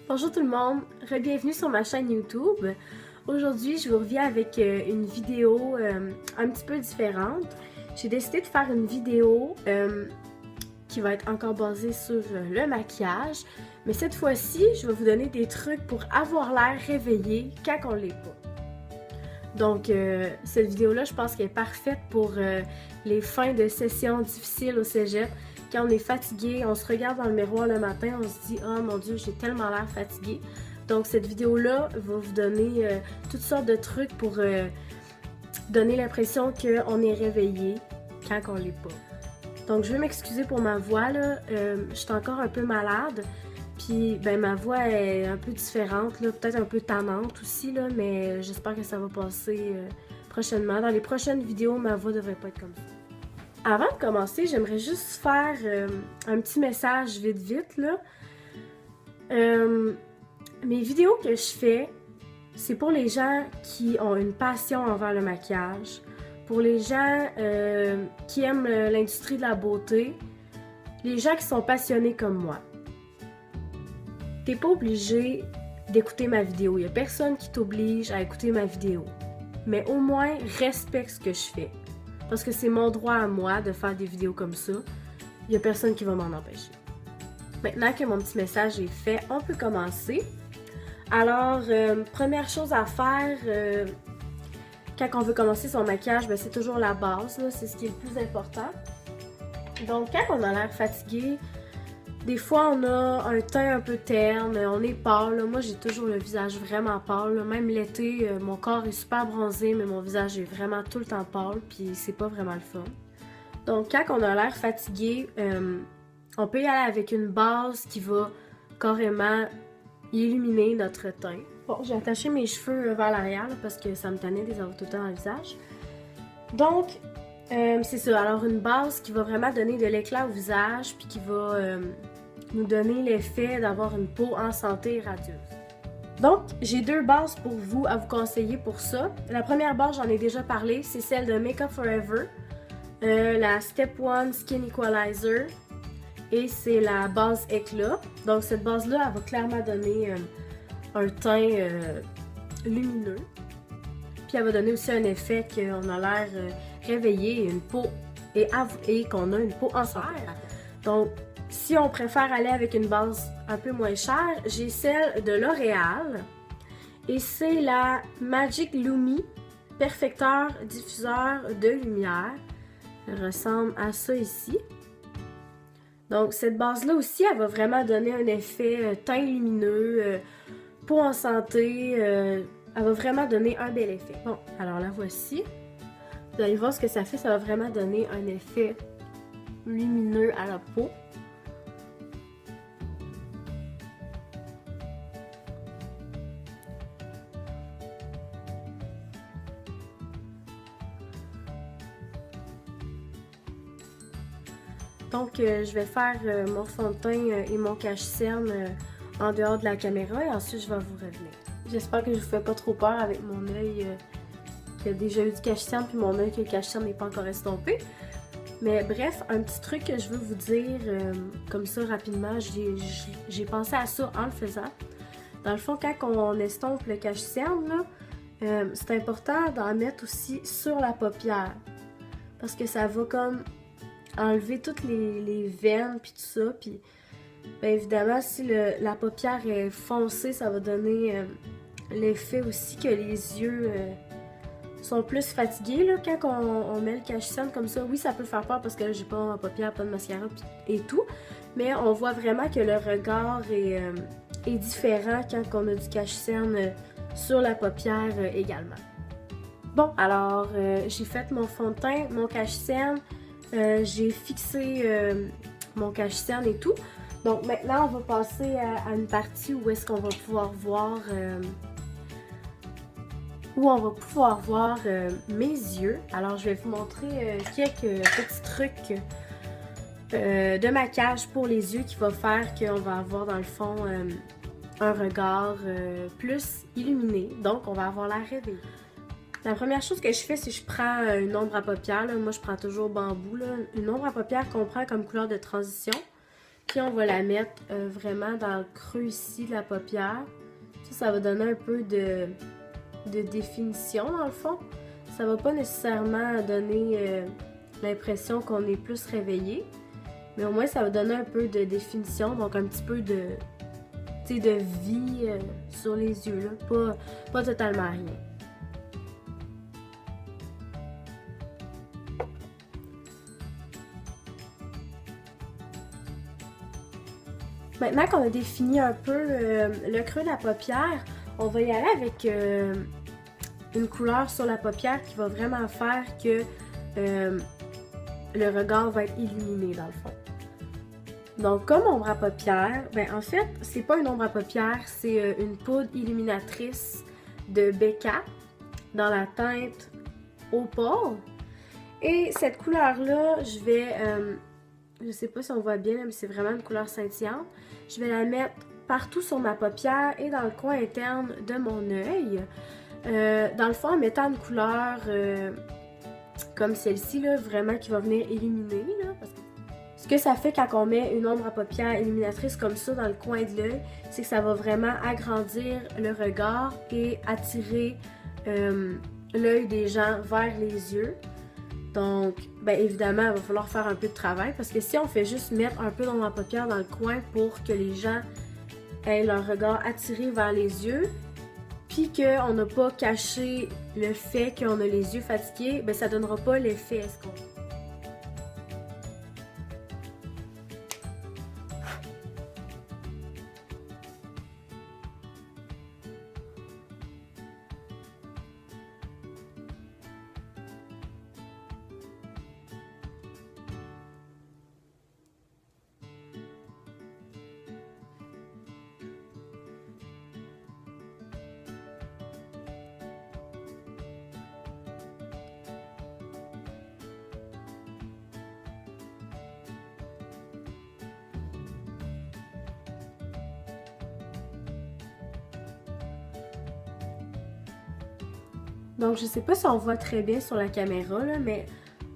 Bonjour tout le monde, bienvenue sur ma chaîne YouTube. Aujourd'hui, je vous reviens avec une vidéo un petit peu différente. J'ai décidé de faire une vidéo qui va être encore basée sur le maquillage, mais cette fois-ci, je vais vous donner des trucs pour avoir l'air réveillé quand on l'est pas. Donc, cette vidéo-là, je pense qu'elle est parfaite pour les fins de sessions difficiles au cégep. Quand on est fatigué, on se regarde dans le miroir le matin, on se dit « Oh mon Dieu, j'ai tellement l'air fatigué ». Donc, cette vidéo-là va vous donner toutes sortes de trucs pour donner l'impression qu'on est réveillé quand on l'est pas. Donc, je vais m'excuser pour ma voix, là. Je suis encore un peu malade. Puis, ben, ma voix est un peu différente, là, peut-être un peu tannante aussi, là, mais j'espère que ça va passer prochainement. Dans les prochaines vidéos, ma voix devrait pas être comme ça. Avant de commencer, j'aimerais juste faire un petit message vite, là. Mes vidéos que je fais, c'est pour les gens qui ont une passion envers le maquillage, pour les gens qui aiment l'industrie de la beauté, les gens qui sont passionnés comme moi. T'es pas obligé d'écouter ma vidéo. Il y a personne qui t'oblige à écouter ma vidéo. Mais au moins, respecte ce que je fais. Parce que c'est mon droit à moi de faire des vidéos comme ça. Il y a personne qui va m'en empêcher. Maintenant que mon petit message est fait, on peut commencer. Alors, première chose à faire, quand on veut commencer son maquillage, ben, c'est toujours la base. C'est ce qui est le plus important. Donc, quand on a l'air fatigué, des fois, on a un teint un peu terne, on est pâle. Là. Moi, j'ai toujours le visage vraiment pâle. Là. Même l'été, mon corps est super bronzé, mais mon visage est vraiment tout le temps pâle, puis c'est pas vraiment le fun. Donc, quand on a l'air fatigué, on peut y aller avec une base qui va carrément illuminer notre teint. Bon, j'ai attaché mes cheveux vers l'arrière parce que ça me tannait de les avoir tout le temps dans le visage. Donc, c'est ça. Alors, une base qui va vraiment donner de l'éclat au visage, puis qui va nous donner l'effet d'avoir une peau en santé et radieuse. Donc, j'ai deux bases pour vous à vous conseiller pour ça. La première base, j'en ai déjà parlé, c'est celle de Make Up For Ever, la Step 1 Skin Equalizer, et c'est la base éclat. Donc, cette base-là, elle va clairement donner un teint lumineux. Puis, elle va donner aussi un effet qu'on a l'air réveillé et une peau et qu'on a une peau en santé. Donc, si on préfère aller avec une base un peu moins chère, j'ai celle de L'Oréal et c'est la Magic Lumi Perfecteur Diffuseur de Lumière. Elle ressemble à ça ici. Donc, cette base-là aussi, elle va vraiment donner un effet teint lumineux, peau en santé. Elle va vraiment donner un bel effet. Bon, alors la voici. Vous allez voir ce que ça fait. Ça va vraiment donner un effet lumineux à la peau. Donc, je vais faire mon fond de teint et mon cache-cerne en dehors de la caméra et ensuite je vais vous revenir. J'espère que je vous fais pas trop peur avec mon œil qui a déjà eu du cache-cerne puis mon œil que le cache-cerne n'est pas encore estompé. Mais bref, un petit truc que je veux vous dire comme ça rapidement, j'ai pensé à ça en le faisant. Dans le fond, quand on estompe le cache-cerne, c'est important d'en mettre aussi sur la paupière parce que ça va comme enlever toutes les veines puis tout ça, puis bien évidemment si la paupière est foncée, ça va donner l'effet aussi que les yeux sont plus fatigués là, quand on met le cache-cerne comme ça. Oui, ça peut faire peur parce que là j'ai pas ma paupière, pas de mascara et tout, mais on voit vraiment que le regard est différent quand on a du cache-cerne sur la paupière également. Bon, alors j'ai fait mon fond de teint, mon cache-cerne. J'ai fixé mon cache-cerne et tout. Donc maintenant, on va passer à une partie où est-ce qu'on va pouvoir voir mes yeux. Alors je vais vous montrer quelques petits trucs de maquillage pour les yeux qui va faire qu'on va avoir dans le fond un regard plus illuminé. Donc on va avoir l'air réveillé. La première chose que je fais, c'est que je prends une ombre à paupières. Là. Moi, je prends toujours bambou. Là. Une ombre à paupières qu'on prend comme couleur de transition. Puis on va la mettre vraiment dans le creux ici de la paupière. Ça va donner un peu de définition dans le fond. Ça va pas nécessairement donner l'impression qu'on est plus réveillé, mais au moins ça va donner un peu de définition, donc un petit peu de vie sur les yeux, là. Pas totalement rien. Maintenant qu'on a défini un peu le creux de la paupière, on va y aller avec une couleur sur la paupière qui va vraiment faire que le regard va être illuminé dans le fond. Donc comme ombre à paupière, ben en fait c'est pas une ombre à paupière, c'est une poudre illuminatrice de Becca dans la teinte Opal. Et cette couleur là, je vais, je sais pas si on voit bien là, mais c'est vraiment une couleur scintillante. Je vais la mettre partout sur ma paupière et dans le coin interne de mon œil. Dans le fond, en mettant une couleur comme celle-ci, là, vraiment qui va venir illuminer. Là, parce que ce que ça fait quand on met une ombre à paupières illuminatrice comme ça dans le coin de l'œil, c'est que ça va vraiment agrandir le regard et attirer l'œil des gens vers les yeux. Donc, bien évidemment, il va falloir faire un peu de travail parce que si on fait juste mettre un peu d'ombre à paupières dans le coin pour que les gens aient leur regard attiré vers les yeux, puis qu'on n'a pas caché le fait qu'on a les yeux fatigués, bien ça donnera pas l'effet escompté. Donc, je sais pas si on voit très bien sur la caméra, là, mais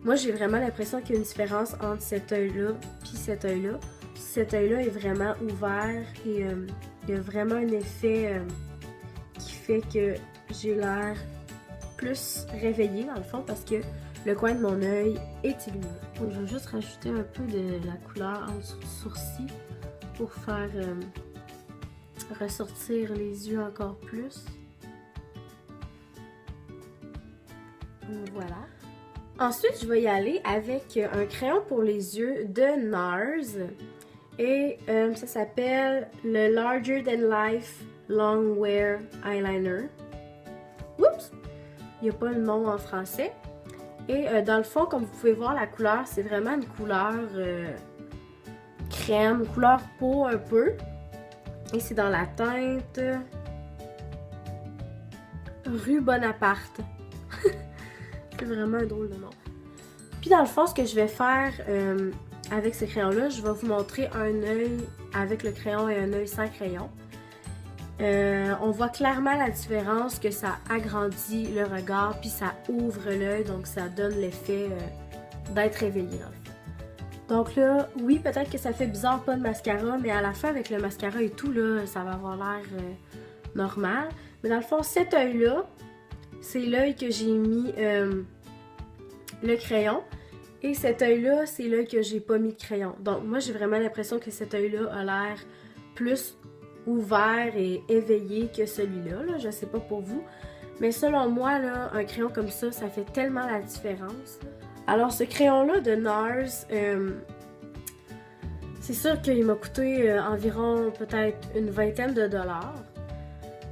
moi, j'ai vraiment l'impression qu'il y a une différence entre cet œil-là puis cet œil-là. Cet œil-là est vraiment ouvert et il y a vraiment un effet qui fait que j'ai l'air plus réveillée, dans le fond, parce que le coin de mon œil est illuminé. Donc, je vais juste rajouter un peu de la couleur en dessous du sourcil pour faire ressortir les yeux encore plus. Voilà. Ensuite, je vais y aller avec un crayon pour les yeux de NARS. Et ça s'appelle le Larger Than Life Long Wear Eyeliner. Oups! Il n'y a pas le nom en français. Et dans le fond, comme vous pouvez voir, la couleur, c'est vraiment une couleur crème, couleur peau un peu. Et c'est dans la teinte Rue Bonaparte. C'est vraiment un drôle de nom. Puis dans le fond, ce que je vais faire avec ces crayons-là, je vais vous montrer un œil avec le crayon et un œil sans crayon. On voit clairement la différence que ça agrandit le regard, puis ça ouvre l'œil, donc ça donne l'effet d'être réveillé dans le fond. Donc là, oui, peut-être que ça fait bizarre, pas de mascara, mais à la fin, avec le mascara et tout, là, ça va avoir l'air normal. Mais dans le fond, cet œil-là, c'est l'œil que j'ai mis le crayon. Et cet œil-là, c'est l'œil que j'ai pas mis de crayon. Donc moi, j'ai vraiment l'impression que cet œil-là a l'air plus ouvert et éveillé que celui-là. Là. Je sais pas pour vous. Mais selon moi, là, un crayon comme ça, ça fait tellement la différence. Alors ce crayon-là de NARS, c'est sûr qu'il m'a coûté environ peut-être une vingtaine de dollars.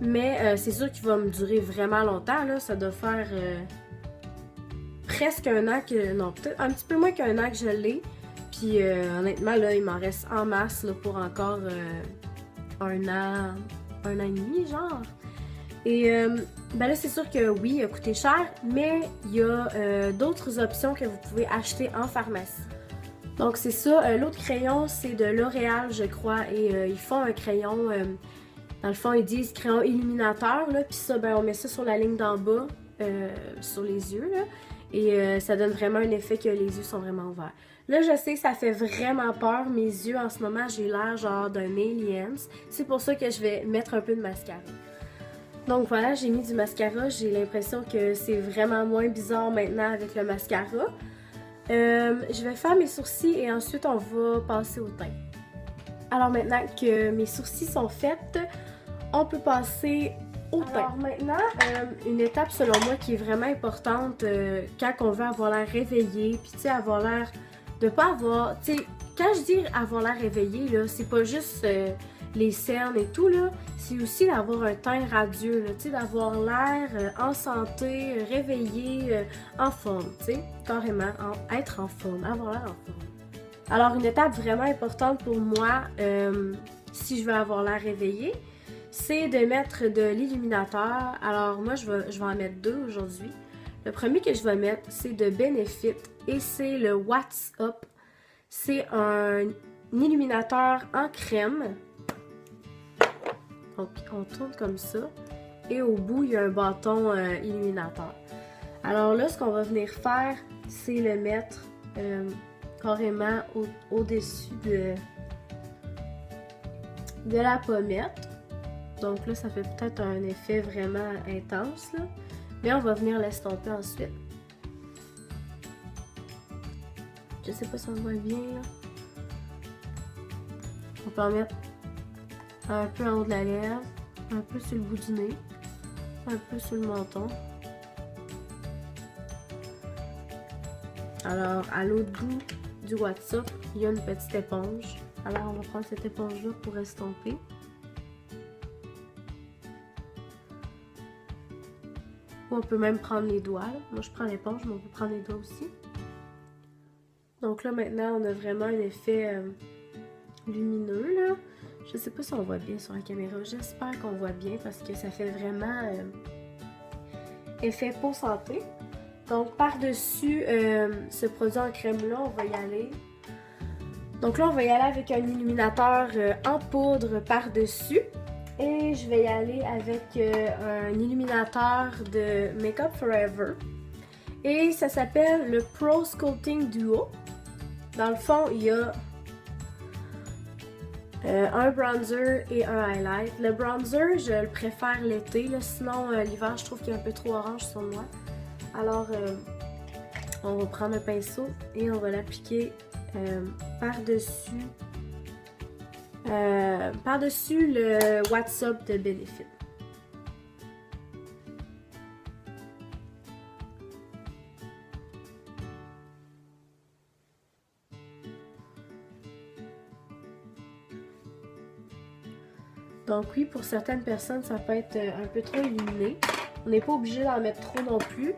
Mais c'est sûr qu'il va me durer vraiment longtemps, là. Ça doit faire presque un an que... Non, peut-être un petit peu moins qu'un an que je l'ai. Puis honnêtement, là, il m'en reste en masse là, pour encore un an et demi, genre. Et ben là, c'est sûr que oui, il a coûté cher, mais il y a d'autres options que vous pouvez acheter en pharmacie. Donc c'est ça, l'autre crayon, c'est de L'Oréal, je crois, et ils font un crayon... Dans le fond, ils disent crayon illuminateur, là, puis ça, ben, on met ça sur la ligne d'en bas, sur les yeux, là, et ça donne vraiment un effet que les yeux sont vraiment ouverts. Là, je sais que ça fait vraiment peur. Mes yeux, en ce moment, j'ai l'air genre d'un alien. C'est pour ça que je vais mettre un peu de mascara. Donc voilà, j'ai mis du mascara. J'ai l'impression que c'est vraiment moins bizarre maintenant avec le mascara. Je vais faire mes sourcils et ensuite on va passer au teint. Alors maintenant que mes sourcils sont faits, on peut passer au teint. Alors maintenant, une étape selon moi qui est vraiment importante quand on veut avoir l'air réveillé, puis tu sais, avoir l'air de pas avoir, tu sais, quand je dis avoir l'air réveillé, là, c'est pas juste les cernes et tout, là, c'est aussi d'avoir un teint radieux, tu sais, d'avoir l'air en santé, réveillé, en forme, tu sais, carrément, être en forme, avoir l'air en forme. Alors, une étape vraiment importante pour moi, si je veux avoir l'air réveillé, c'est de mettre de l'illuminateur. Alors, moi, je vais en mettre 2 aujourd'hui. Le premier que je vais mettre, c'est de Benefit et c'est le What's Up. C'est un illuminateur en crème. Donc, on tourne comme ça. Et au bout, il y a un bâton illuminateur. Alors là, ce qu'on va venir faire, c'est le mettre carrément au-dessus de la pommette. Donc là, ça fait peut-être un effet vraiment intense, là. Mais on va venir l'estomper ensuite. Je sais pas si on voit bien, là. On peut en mettre un peu en haut de la lèvre, un peu sur le bout du nez, un peu sur le menton. Alors, à l'autre bout du WhatsApp, il y a une petite éponge. Alors, on va prendre cette éponge-là pour estomper. Ou on peut même prendre les doigts, là. Moi, je prends l'éponge, mais on peut prendre les doigts aussi. Donc là, maintenant, on a vraiment un effet lumineux, là. Je sais pas si on voit bien sur la caméra. J'espère qu'on voit bien parce que ça fait vraiment effet peau santé. Donc, par-dessus ce produit en crème-là, on va y aller. Donc là, on va y aller avec un illuminateur en poudre par-dessus. Et je vais y aller avec un illuminateur de Make Up For Ever. Et ça s'appelle le Pro Sculpting Duo. Dans le fond, il y a un bronzer et un highlight. Le bronzer, je le préfère l'été. Sinon, l'hiver, je trouve qu'il est un peu trop orange sur moi. Alors, on va prendre un pinceau et on va l'appliquer par-dessus le What's Up de Benefit. Donc oui, pour certaines personnes, ça peut être un peu trop illuminé. On n'est pas obligé d'en mettre trop non plus.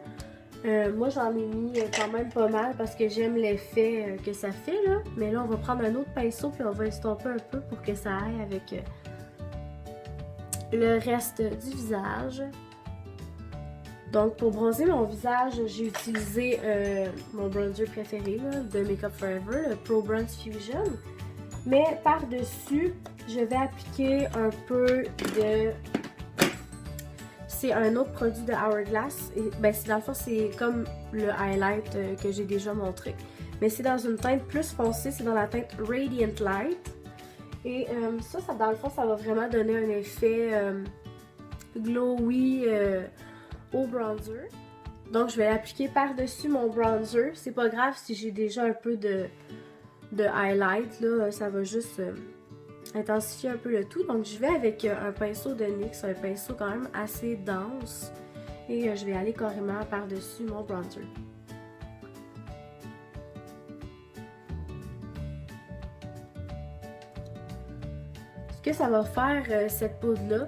Moi, j'en ai mis quand même pas mal parce que j'aime l'effet que ça fait, là. Mais là, on va prendre un autre pinceau puis on va estomper un peu pour que ça aille avec le reste du visage. Donc, pour bronzer mon visage, j'ai utilisé mon bronzer préféré là, de Make Up For Ever, le Pro Bronze Fusion. Mais par-dessus, je vais appliquer un peu de... C'est un autre produit de Hourglass. Et, ben, dans le fond, c'est comme le highlight que j'ai déjà montré. Mais c'est dans une teinte plus foncée, c'est dans la teinte Radiant Light. Et ça, dans le fond, ça va vraiment donner un effet glowy au bronzer. Donc, je vais l'appliquer par-dessus mon bronzer. C'est pas grave si j'ai déjà un peu de highlight, là. Ça va juste intensifier un peu le tout. Donc, je vais avec un pinceau de NYX, un pinceau quand même assez dense. Et je vais aller carrément par-dessus mon bronzer. Ce que ça va faire, cette poudre-là,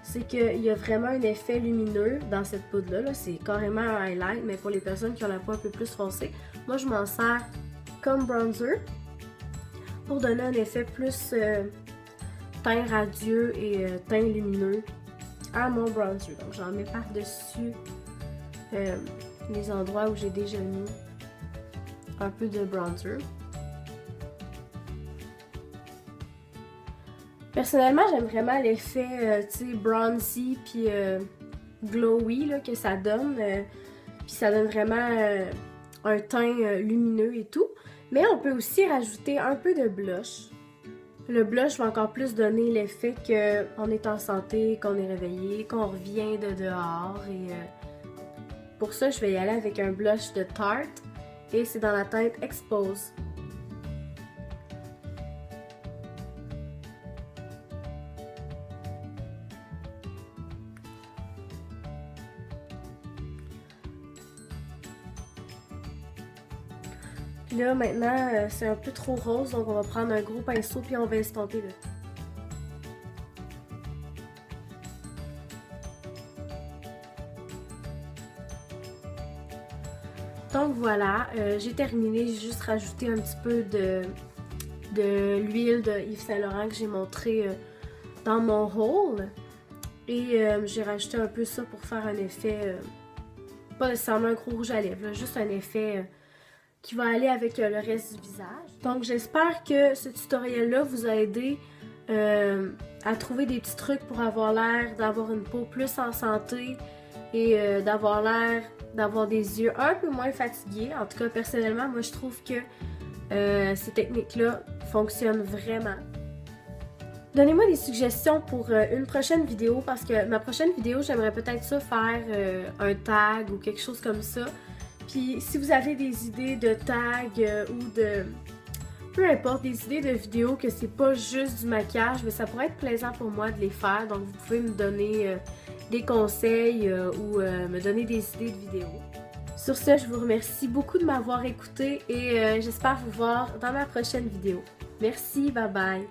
c'est qu'il y a vraiment un effet lumineux dans cette poudre-là. -là, c'est carrément un highlight, mais pour les personnes qui ont la peau un peu plus foncée, moi je m'en sers comme bronzer pour donner un effet plus teint radieux et teint lumineux à mon bronzer. Donc j'en mets par-dessus les endroits où j'ai déjà mis un peu de bronzer. Personnellement, j'aime vraiment l'effet bronzy puis glowy là, que ça donne. Puis ça donne vraiment un teint lumineux et tout. Mais on peut aussi rajouter un peu de blush. Le blush va encore plus donner l'effet qu'on est en santé, qu'on est réveillé, qu'on revient de dehors. Et pour ça, je vais y aller avec un blush de Tarte et c'est dans la teinte Expose. Puis là, maintenant, c'est un peu trop rose, donc on va prendre un gros pinceau puis on va estomper le tout. Donc voilà, j'ai terminé, j'ai juste rajouté un petit peu de l'huile de Yves Saint Laurent que j'ai montré dans mon haul. Et j'ai rajouté un peu ça pour faire un effet, pas nécessairement un gros rouge à lèvres, là, juste un effet qui va aller avec le reste du visage. Donc j'espère que ce tutoriel-là vous a aidé à trouver des petits trucs pour avoir l'air d'avoir une peau plus en santé et d'avoir l'air d'avoir des yeux un peu moins fatigués. En tout cas, personnellement, moi je trouve que ces techniques-là fonctionnent vraiment. Donnez-moi des suggestions pour une prochaine vidéo parce que ma prochaine vidéo, j'aimerais peut-être ça faire un tag ou quelque chose comme ça. Puis si vous avez des idées de tag ou de... peu importe, des idées de vidéos que c'est pas juste du maquillage, mais ça pourrait être plaisant pour moi de les faire. Donc vous pouvez me donner des conseils ou me donner des idées de vidéos. Sur ce, je vous remercie beaucoup de m'avoir écouté et j'espère vous voir dans ma prochaine vidéo. Merci, bye bye!